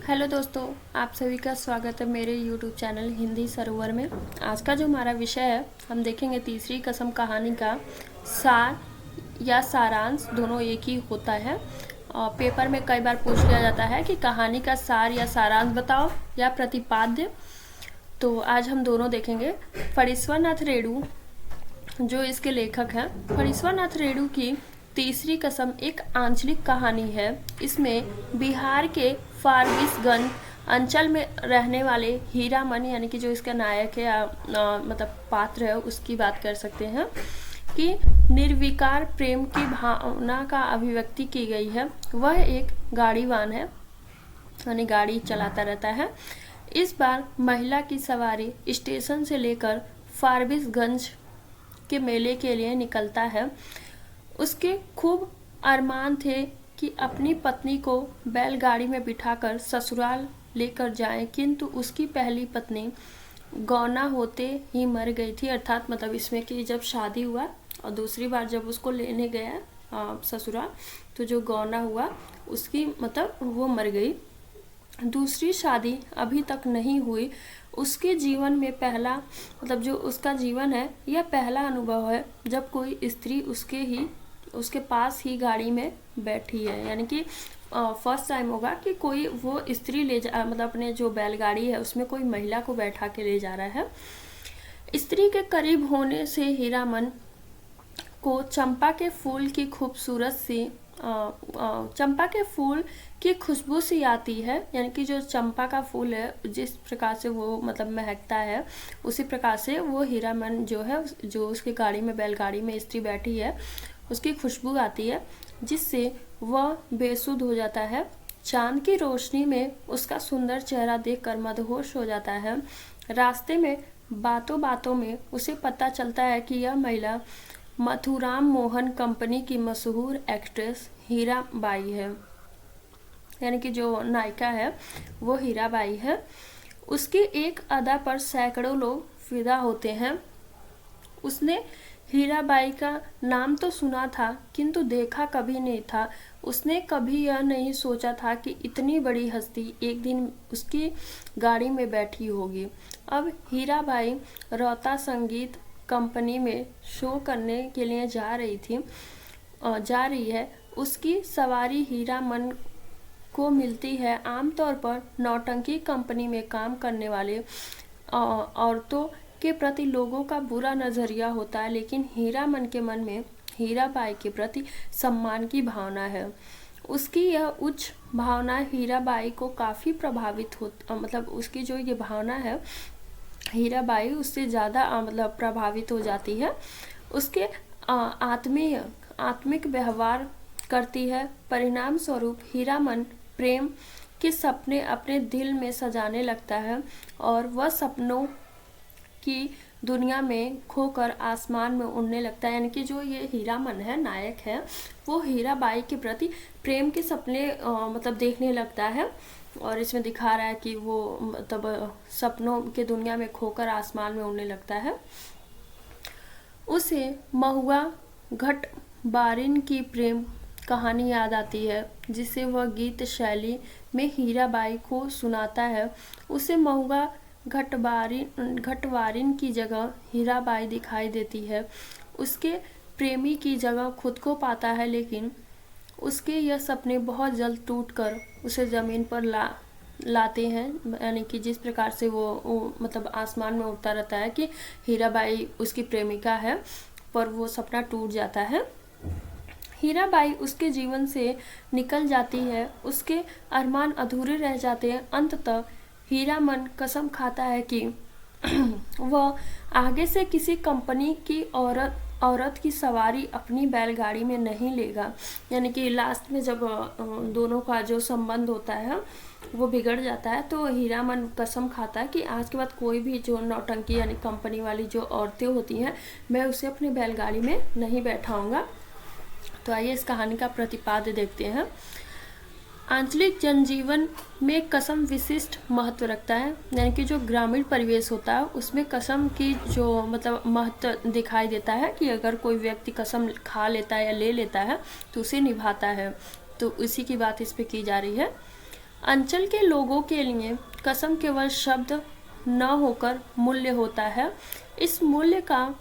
Hello दोस्तों, आप सभी का स्वागत है मेरे यूट्यूब चैनल हिंदी सरोवर में। आज का जो हमारा विषय है, हम देखेंगे तीसरी कसम कहानी का सार या सारांश दोनों एक ही होता है। पेपर में कई बार पूछ लिया जाता है कि कहानी का सार या सारांश बताओ या प्रतिपाद्य। तो आज हम दोनों देखेंगे। फणीश्वरनाथ रेणु जो इसके लेखक हैं, फणीश्वरनाथ रेणु की तीसरी कसम एक आंचलिक कहानी है। इसमें बिहार के फारबिसगंज अंचल में रहने वाले हीरामन यानी कि जो इसका नायक है मतलब पात्र है, उसकी बात कर सकते हैं कि निर्विकार प्रेम की भावना का अभिव्यक्ति की गई है। वह एक गाड़ीवान है, यानी गाड़ी चलाता रहता है। इस बार महिला की सवारी स्टेशन से लेकर फारबिसगंज के मेले के लिए निकलता है। उसके खूब अरमान थे कि अपनी पत्नी को बैलगाड़ी में बिठाकर ससुराल लेकर जाएं, किंतु उसकी पहली पत्नी गौना होते ही मर गई थी। अर्थात मतलब इसमें कि जब शादी हुआ और दूसरी बार जब उसको लेने गया ससुराल, तो जो गौना हुआ उसकी मतलब वो मर गई। दूसरी शादी अभी तक नहीं हुई। उसके जीवन में पहला मतलब जो उसका जीवन है, यह पहला अनुभव है जब कोई स्त्री उसके पास ही गाड़ी में बैठी है। यानी कि फर्स्ट टाइम होगा कि कोई वो स्त्री ले जा मतलब अपने जो बैलगाड़ी है उसमें कोई महिला को बैठा के ले जा रहा है। स्त्री के करीब होने से हीरामन को चंपा के फूल की खूबसूरत सी चंपा के फूल की खुशबू सी आती है। यानी कि जो चंपा का फूल है जिस प्रकार से वो मतलब महकता है, उसी प्रकार से वो हीरामन जो है, जो उसकी गाड़ी में बैलगाड़ी में स्त्री बैठी है, उसकी खुशबू आती है, जिससे वह बेसुध हो जाता है। चांद की रोशनी में उसका सुंदर चेहरा देखकर मदहोश हो जाता है। रास्ते में बातों बातों में उसे पता चलता है कि यह महिला मथुराम मोहन कंपनी की मशहूर एक्ट्रेस हीराबाई है। यानी कि जो नायिका है वो हीराबाई है। उसकी एक अदा पर सैकड़ों लोग फिदा होते हैं। उसने हीराबाई का नाम तो सुना था किंतु देखा कभी नहीं था। उसने कभी यह नहीं सोचा था कि इतनी बड़ी हस्ती एक दिन उसकी गाड़ी में बैठी होगी। अब हीराबाई रोहता संगीत कंपनी में शो करने के लिए जा रही है। उसकी सवारी हीरामन को मिलती है। आमतौर पर नौटंकी कंपनी में काम करने वाले औरतों के प्रति लोगों का बुरा नजरिया होता है, लेकिन हीरामन के मन में हीराबाई के प्रति सम्मान की भावना है। उसकी यह उच्च भावना हीराबाई को काफ़ी प्रभावित हो मतलब उसकी जो ये भावना है, हीराबाई उससे ज़्यादा मतलब प्रभावित हो जाती है। उसके आत्मिक व्यवहार करती है। परिणाम स्वरूप हीरामन प्रेम के सपने अपने दिल में सजाने लगता है और वह सपनों की दुनिया में खोकर आसमान में उड़ने लगता है। यानी कि जो ये हीरामन है, नायक है, वो हीराबाई के प्रति प्रेम के सपने मतलब देखने लगता है। और इसमें दिखा रहा है कि वो मतलब सपनों के दुनिया में खोकर आसमान में उड़ने लगता है। उसे महुआ घट बारिन की प्रेम कहानी याद आती है, जिसे वह गीत शैली में हीराबाई को सुनाता है। उसे महुआ घटवारिन की जगह हीराबाई दिखाई देती है। उसके प्रेमी की जगह खुद को पाता है, लेकिन उसके यह सपने बहुत जल्द टूटकर उसे ज़मीन पर लाते हैं। यानी कि जिस प्रकार से वो मतलब आसमान में उड़ता रहता है कि हीराबाई उसकी प्रेमिका है, पर वो सपना टूट जाता है। हीराबाई उसके जीवन से निकल जाती है। उसके अरमान अधूरे रह जाते हैं। अंततः हीरामन कसम खाता है कि वह आगे से किसी कंपनी की औरत की सवारी अपनी बैलगाड़ी में नहीं लेगा। यानी कि लास्ट में जब दोनों का जो संबंध होता है वो बिगड़ जाता है, तो हीरामन कसम खाता है कि आज के बाद कोई भी जो नौटंकी यानी कंपनी वाली जो औरतें होती हैं, मैं उसे अपनी बैलगाड़ी में नहीं बैठाऊंगा। तो आइए इस कहानी का प्रतिपाद्य देखते हैं। आंचलिक जनजीवन में कसम विशिष्ट महत्व रखता है। यानी कि जो ग्रामीण परिवेश होता है उसमें कसम की जो मतलब महत्व दिखाई देता है कि अगर कोई व्यक्ति कसम खा लेता है या ले लेता है तो उसे निभाता है। तो इसी की बात इस पे की जा रही है। अंचल के लोगों के लिए कसम केवल शब्द न होकर मूल्य होता है। इस मूल्य का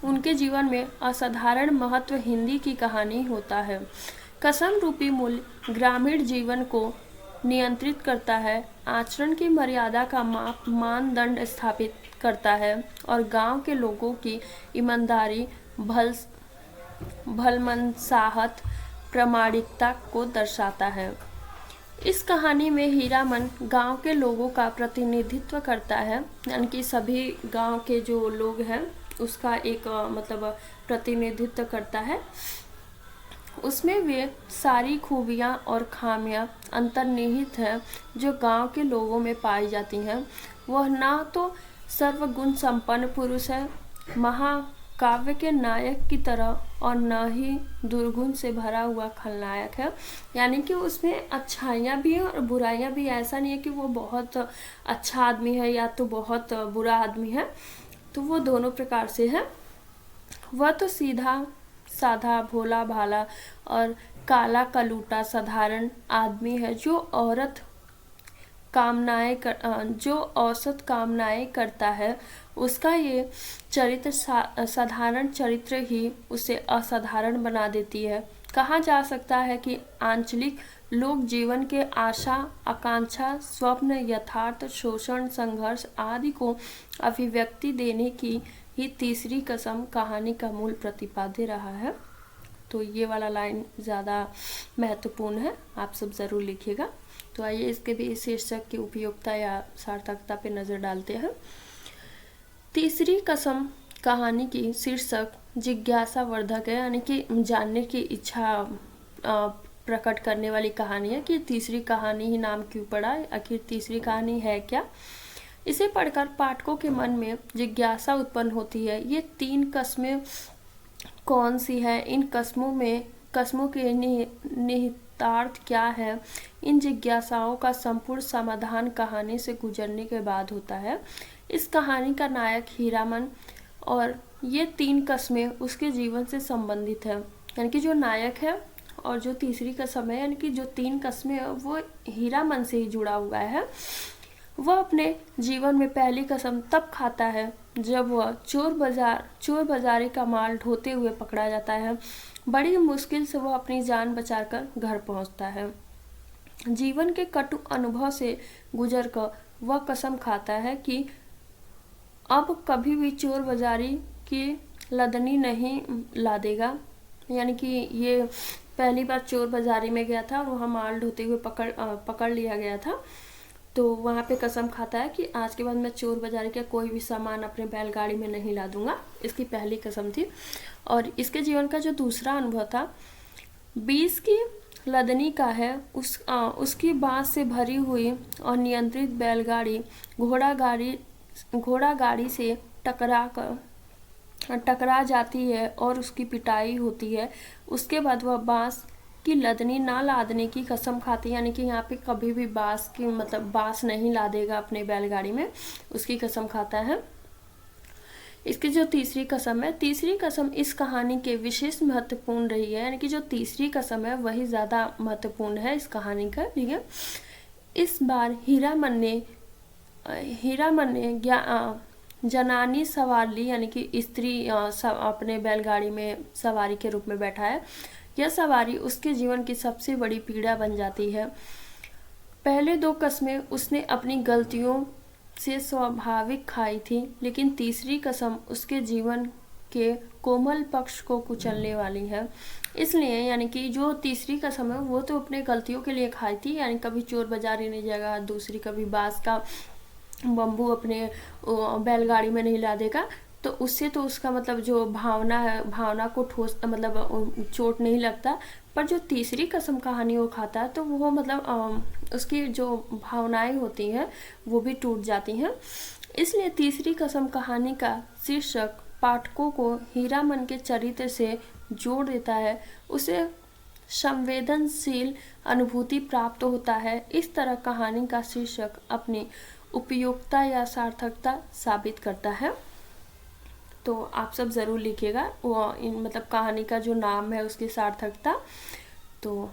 उनके जीवन में असाधारण महत्व हिंदी की कहानी होता है। कसम रूपी मूल्य ग्रामीण जीवन को नियंत्रित करता है, आचरण की मर्यादा का मानदंड स्थापित करता है और गांव के लोगों की ईमानदारी, भलमनसाहत, प्रामाणिकता को दर्शाता है। इस कहानी में हीरामन गांव के लोगों का प्रतिनिधित्व करता है, यानी कि सभी गांव के जो लोग हैं उसका एक मतलब प्रतिनिधित्व करता है। उसमें वे सारी खूबियां और खामियां अंतर्निहित हैं जो गांव के लोगों में पाई जाती हैं। वह ना तो सर्वगुण संपन्न पुरुष है, महाकाव्य के नायक की तरह, और न ही दुर्गुण से भरा हुआ खलनायक है। यानी कि उसमें अच्छाइयाँ भी हैं और बुराइयाँ भी। ऐसा नहीं है कि वो बहुत अच्छा आदमी है या तो बहुत बुरा आदमी है, तो वो दोनों प्रकार से है। वह तो सीधा साधा, भोला भाला और काला कलूटा साधारण आदमी है जो जो औसत कामनाएं करता है। उसका ये चरित्र साधारण चरित्र ही उसे असाधारण बना देती है। कहा जा सकता है कि आंचलिक लोग जीवन के आशा, आकांक्षा, स्वप्न, यथार्थ, शोषण, संघर्ष आदि को अभिव्यक्ति देने की ही तीसरी कसम कहानी का मूल प्रतिपाद्य रहा है। तो ये वाला लाइन ज़्यादा महत्वपूर्ण है, आप सब ज़रूर लिखिएगा। तो आइए इसके भी शीर्षक की उपयोगिता या सार्थकता पे नज़र डालते हैं। तीसरी कसम कहानी की शीर्षक जिज्ञासावर्धक है, यानी कि जानने की इच्छा प्रकट करने वाली कहानी है कि तीसरी कहानी ही नाम क्यों पड़ा, आखिर तीसरी कहानी है क्या। इसे पढ़कर पाठकों के मन में जिज्ञासा उत्पन्न होती है। ये 3 कस्में कौन सी है, इन कस्मों के निहितार्थ क्या है, इन जिज्ञासाओं का संपूर्ण समाधान कहानी से गुजरने के बाद होता है। इस कहानी का नायक हीरामन और ये 3 कस्में उसके जीवन से संबंधित है। यानी कि जो नायक है और जो तीसरी कसम है, यानी कि जो 3 कस्में है वो हीरामन से ही जुड़ा हुआ है। वह अपने जीवन में पहली कसम तब खाता है जब वह चोर बाजारी का माल ढोते हुए पकड़ा जाता है। बड़ी मुश्किल से वह अपनी जान बचाकर घर पहुंचता है। जीवन के कटु अनुभव से गुजरकर वह कसम खाता है कि अब कभी भी चोर बाजारी की लदनी नहीं लादेगा। यानी कि ये पहली बार चोर बाजारी में गया था, वहाँ माल ढोते हुए पकड़ लिया गया था। तो वहाँ पे कसम खाता है कि आज के बाद मैं चोर बाजारी का कोई भी सामान अपने बैलगाड़ी में नहीं ला दूंगा। इसकी पहली कसम थी। और इसके जीवन का जो दूसरा अनुभव था 20 की लदनी का है। उसकी बांस से भरी हुई और नियंत्रित बैलगाड़ी घोड़ा गाड़ी से टकरा जाती है और उसकी पिटाई होती है। उसके बाद वह बांस की लदनी ना लादने की कसम खाती है, यानी कि यहाँ पे कभी भी बांस नहीं लादेगा अपने बैलगाड़ी में, उसकी कसम खाता है। इसकी जो तीसरी कसम है, तीसरी कसम इस कहानी के विशेष महत्वपूर्ण रही है, यानी कि जो तीसरी कसम है वही ज़्यादा महत्वपूर्ण है इस कहानी का। ठीक है, इस बार हीरामन ने जनानी सवार ली, यानी कि स्त्री अपने बैलगाड़ी में सवारी के रूप में बैठा है। यह सवारी उसके जीवन की सबसे बड़ी पीड़ा बन जाती है। पहले 2 कस्में उसने अपनी गलतियों से स्वाभाविक खाई थी, लेकिन तीसरी कसम उसके जीवन के कोमल पक्ष को कुचलने वाली है। इसलिए यानी कि जो तीसरी कसम है वो तो अपने गलतियों के लिए खाई थी, यानी कभी चोर बाजारी नहीं जाएगा, दूसरी कभी बांस का बम्बू अपने बैलगाड़ी में नहीं ला देगा, तो उससे तो उसका मतलब जो भावना है, भावना को ठोस चोट नहीं लगता। पर जो तीसरी कसम कहानी वो खाता है तो वो उसकी जो भावनाएं होती हैं वो भी टूट जाती हैं। इसलिए तीसरी कसम कहानी का शीर्षक पाठकों को हीरामन के चरित्र से जोड़ देता है, उसे संवेदनशील अनुभूति प्राप्त होता है। इस तरह कहानी का शीर्षक अपनी उपयोगिता या सार्थकता साबित करता है। तो आप सब ज़रूर लिखिएगा वो कहानी का जो नाम है उसकी सार्थकता। तो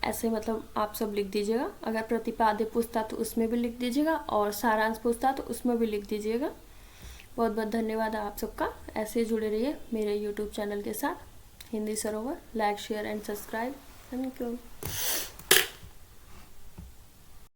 ऐसे मतलब आप सब लिख दीजिएगा। अगर प्रतिपाद्य पूछता तो उसमें भी लिख दीजिएगा, और सारांश पूछता तो उसमें भी लिख दीजिएगा। बहुत बहुत धन्यवाद आप सबका। ऐसे जुड़े रहिए मेरे यूट्यूब चैनल के साथ हिंदी सरोवर। Like, share and subscribe. Thank you.